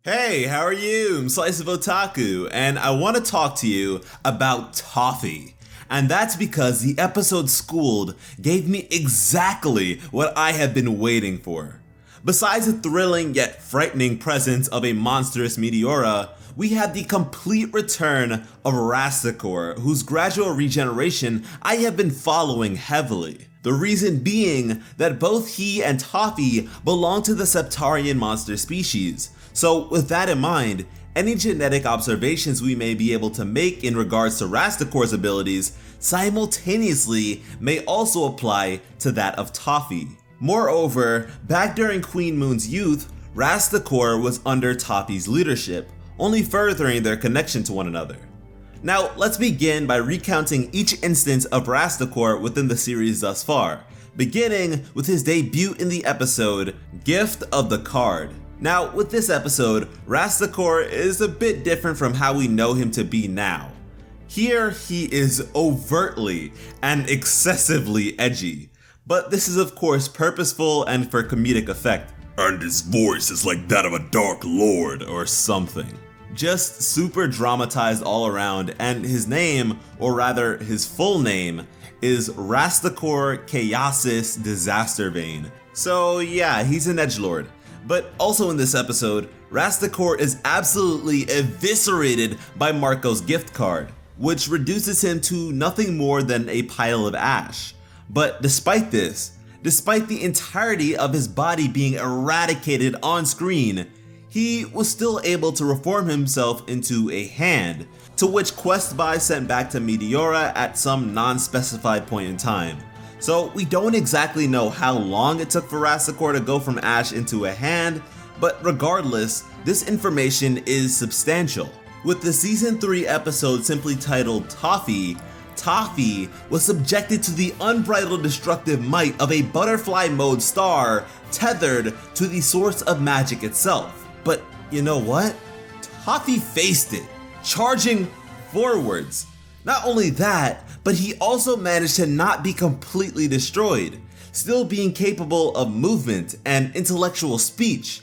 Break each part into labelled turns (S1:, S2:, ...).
S1: Hey, how are you? I'm SliceofOtaku, and I want to talk to you about Toffee. And that's because the episode Schooled gave me exactly what I have been waiting for. Besides the thrilling yet frightening presence of a monstrous Meteora, we have the complete return of Rastakor, whose gradual regeneration I have been following heavily. The reason being that both he and Toffee belong to the Septarian monster species. So with that in mind, any genetic observations we may be able to make in regards to Rastakor's abilities simultaneously may also apply to that of Toffee. Moreover, back during Queen Moon's youth, Rastakor was under Toffee's leadership, only furthering their connection to one another. Now, let's begin by recounting each instance of Rastakor within the series thus far, beginning with his debut in the episode Gift of the Card. Now, with this episode, Rastakor is a bit different from how we know him to be now. Here, he is overtly and excessively edgy, but this is of course purposeful and for comedic effect.
S2: And his voice is like that of a dark lord
S1: or something. Just super dramatized all around, and his name, or rather his full name, is Rastakor Chaosis Disastervane. So yeah, he's an edgelord. But also in this episode, Rastakor is absolutely eviscerated by Marco's gift card, which reduces him to nothing more than a pile of ash. But despite this, despite the entirety of his body being eradicated on screen, he was still able to reform himself into a hand, to which Questby sent back to Meteora at some non-specified point in time. So we don't exactly know how long it took for Rastakor to go from ash into a hand, but regardless, this information is substantial. With the season 3 episode simply titled Toffee, Toffee was subjected to the unbridled destructive might of a butterfly mode star tethered to the source of magic itself. But you know what? Toffee faced it, charging forwards. Not only that, but he also managed to not be completely destroyed, still being capable of movement and intellectual speech.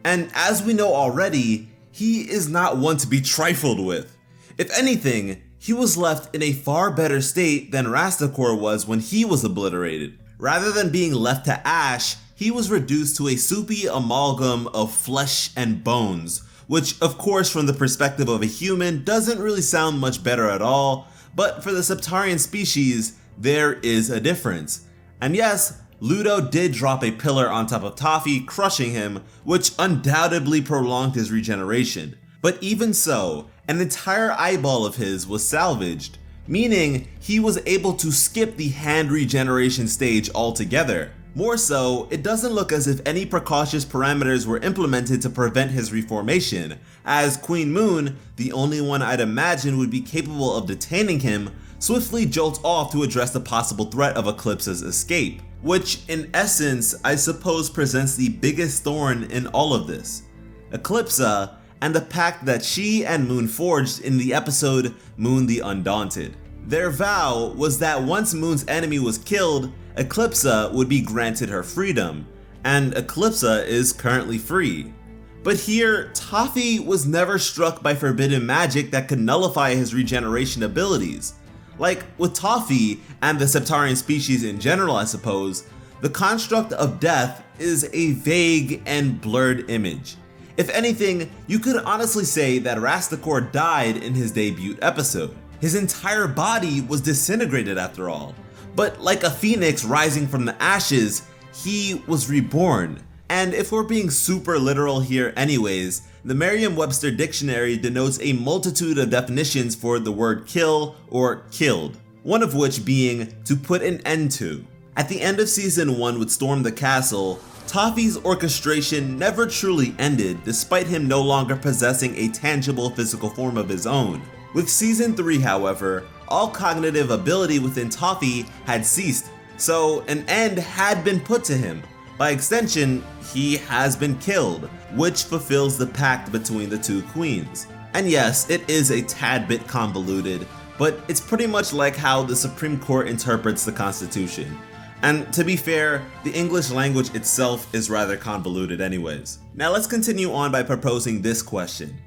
S1: And as we know already, he is not one to be trifled with. If anything, he was left in a far better state than Rastakor was when he was obliterated. Rather than being left to ash, he was reduced to a soupy amalgam of flesh and bones, which of course from the perspective of a human doesn't really sound much better at all, but for the Septarian species, there is a difference. And yes, Ludo did drop a pillar on top of Toffee, crushing him, which undoubtedly prolonged his regeneration. But even so, an entire eyeball of his was salvaged, meaning he was able to skip the hand regeneration stage altogether. More so, it doesn't look as if any precautious parameters were implemented to prevent his reformation, as Queen Moon, the only one I'd imagine would be capable of detaining him, swiftly jolts off to address the possible threat of Eclipse's escape, which in essence I suppose presents the biggest thorn in all of this. Eclipse and the pact that she and Moon forged in the episode Moon the Undaunted. Their vow was that once Moon's enemy was killed, Eclipse would be granted her freedom, and Eclipse is currently free. But here, Toffee was never struck by forbidden magic that could nullify his regeneration abilities. Like with Toffee, and the Septarian species in general I suppose, the construct of death is a vague and blurred image. If anything, you could honestly say that Rastakor died in his debut episode. His entire body was disintegrated after all. But like a phoenix rising from the ashes, he was reborn. And if we're being super literal here anyways, the Merriam-Webster dictionary denotes a multitude of definitions for the word kill or killed, one of which being to put an end to. At the end of season 1 with Storm the Castle, Toffee's orchestration never truly ended despite him no longer possessing a tangible physical form of his own. With season 3 however, all cognitive ability within Toffee had ceased, so an end had been put to him. By extension, he has been killed, which fulfills the pact between the two queens. And yes, it is a tad bit convoluted, but it's pretty much like how the Supreme Court interprets the Constitution. And to be fair, the English language itself is rather convoluted anyways. Now let's continue on by proposing this question.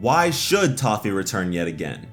S1: Why should Toffee return yet again?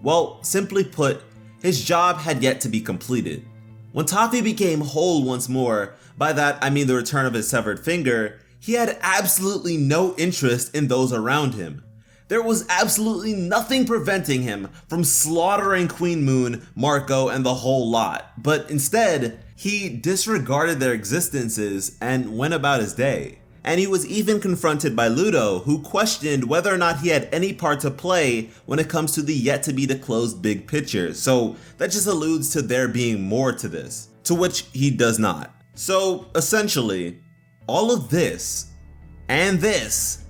S1: Well, simply put, his job had yet to be completed. When Toffee became whole once more, by that I mean the return of his severed finger, he had absolutely no interest in those around him. There was absolutely nothing preventing him from slaughtering Queen Moon, Marco, and the whole lot, but instead, he disregarded their existences and went about his day. And he was even confronted by Ludo, who questioned whether or not he had any part to play when it comes to the yet-to-be-disclosed big picture, so that just alludes to there being more to this, to which he does not. So, essentially, all of this, and this,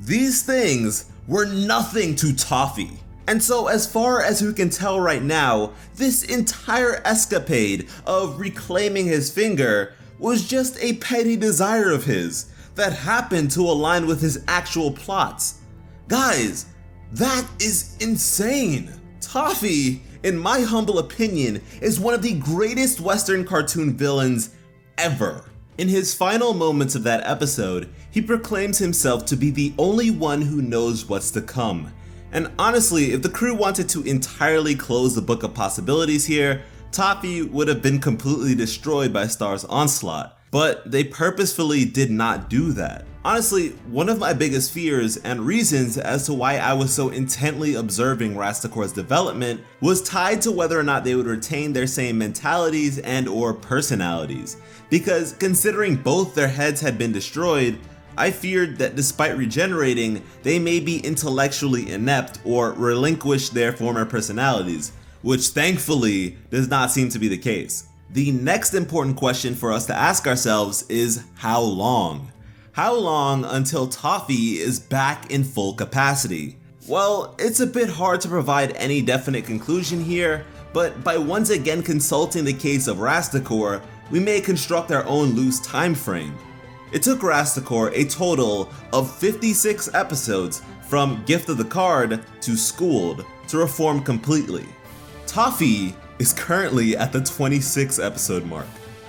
S1: these things were nothing to Toffee. And so as far as we can tell right now, this entire escapade of reclaiming his finger was just a petty desire of his that happened to align with his actual plots. Guys, that is insane. Toffee, in my humble opinion, is one of the greatest Western cartoon villains ever. In his final moments of that episode, he proclaims himself to be the only one who knows what's to come. And honestly, if the crew wanted to entirely close the book of possibilities here, Toffee would have been completely destroyed by Star's onslaught. But they purposefully did not do that. Honestly, one of my biggest fears and reasons as to why I was so intently observing Rastacor's development was tied to whether or not they would retain their same mentalities and or personalities. Because considering both their heads had been destroyed, I feared that despite regenerating, they may be intellectually inept or relinquish their former personalities, which thankfully does not seem to be the case. The next important question for us to ask ourselves is how long? How long until Toffee is back in full capacity? Well, it's a bit hard to provide any definite conclusion here, but by once again consulting the case of Rastacor, we may construct our own loose time frame. It took Rastacor a total of 56 episodes from Gift of the Card to Schooled to reform completely. Toffee is currently at the 26 episode mark.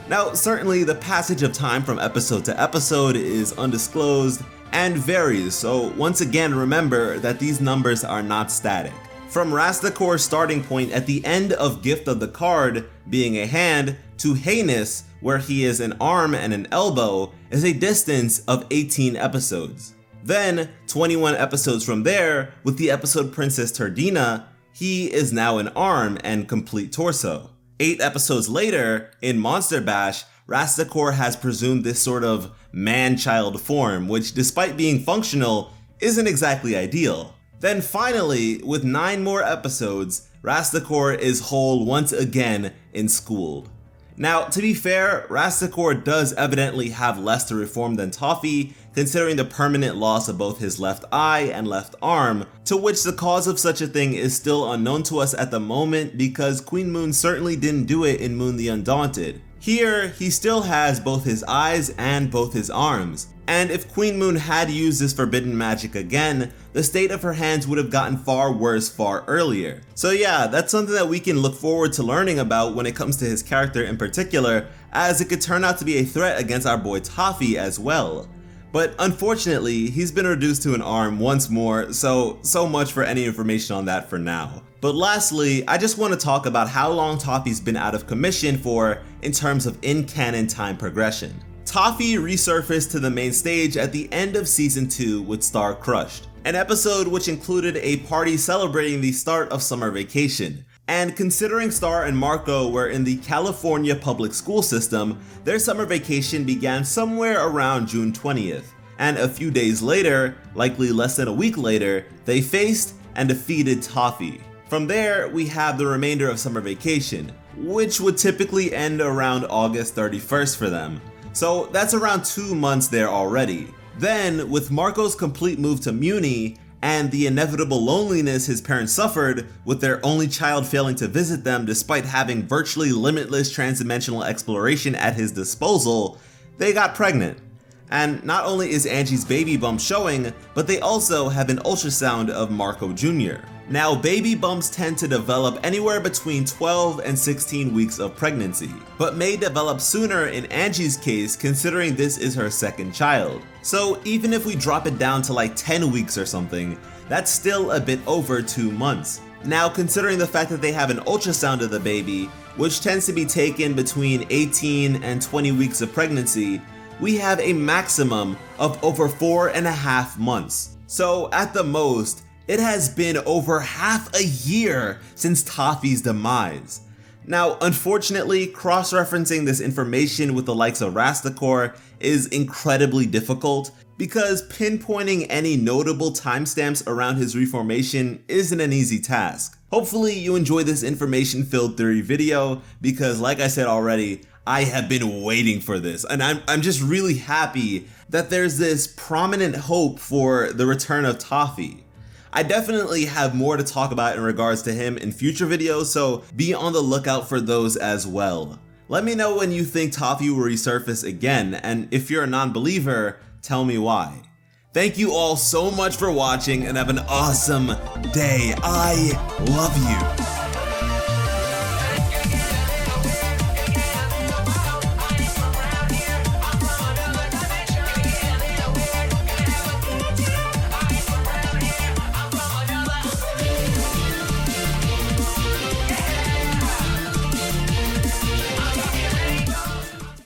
S1: Now, certainly the passage of time from episode to episode is undisclosed and varies, so once again remember that these numbers are not static. From Rastacor's starting point at the end of Gift of the Card being a hand to Heinous, where he is an arm and an elbow, is a distance of 18 episodes. Then, 21 episodes from there, with the episode Princess Turdina, he is now an arm and complete torso. 8 episodes later, in Monster Bash, Rastacor has presumed this sort of man-child form, which despite being functional, isn't exactly ideal. Then finally, with 9 more episodes, Rastacor is whole once again in Schooled. Now, to be fair, Rastacor does evidently have less to reform than Toffee, considering the permanent loss of both his left eye and left arm, to which the cause of such a thing is still unknown to us at the moment because Queen Moon certainly didn't do it in Moon the Undaunted. Here, he still has both his eyes and both his arms, and if Queen Moon had used this forbidden magic again, the state of her hands would have gotten far worse far earlier. So yeah, that's something that we can look forward to learning about when it comes to his character in particular, as it could turn out to be a threat against our boy Toffee as well. But unfortunately, he's been reduced to an arm once more, so much for any information on that for now. But lastly, I just want to talk about how long Toffee's been out of commission for in terms of in-canon time progression. Toffee resurfaced to the main stage at the end of Season 2 with Star Crushed, an episode which included a party celebrating the start of summer vacation. And considering Star and Marco were in the California public school system, their summer vacation began somewhere around June 20th. And a few days later, likely less than a week later, they faced and defeated Toffee. From there, we have the remainder of summer vacation, which would typically end around August 31st for them. So that's around 2 months there already. Then, with Marco's complete move to Muni, and the inevitable loneliness his parents suffered, with their only child failing to visit them despite having virtually limitless transdimensional exploration at his disposal, they got pregnant. And not only is Angie's baby bump showing, but they also have an ultrasound of Marco Jr. Now, baby bumps tend to develop anywhere between 12 and 16 weeks of pregnancy, but may develop sooner in Angie's case considering this is her second child. So even if we drop it down to like 10 weeks or something, that's still a bit over 2 months. Now, considering the fact that they have an ultrasound of the baby, which tends to be taken between 18 and 20 weeks of pregnancy, we have a maximum of over 4.5 months. So at the most, it has been over half a year since Toffee's demise. Now, unfortunately, cross-referencing this information with the likes of Rastakor is incredibly difficult because pinpointing any notable timestamps around his reformation isn't an easy task. Hopefully you enjoyed this information-filled theory video because, like I said already, I have been waiting for this, and I'm just really happy that there's this prominent hope for the return of Toffee. I definitely have more to talk about in regards to him in future videos, so be on the lookout for those as well. Let me know when you think Toffee will resurface again, and if you're a non-believer, tell me why. Thank you all so much for watching and have an awesome day. I love you.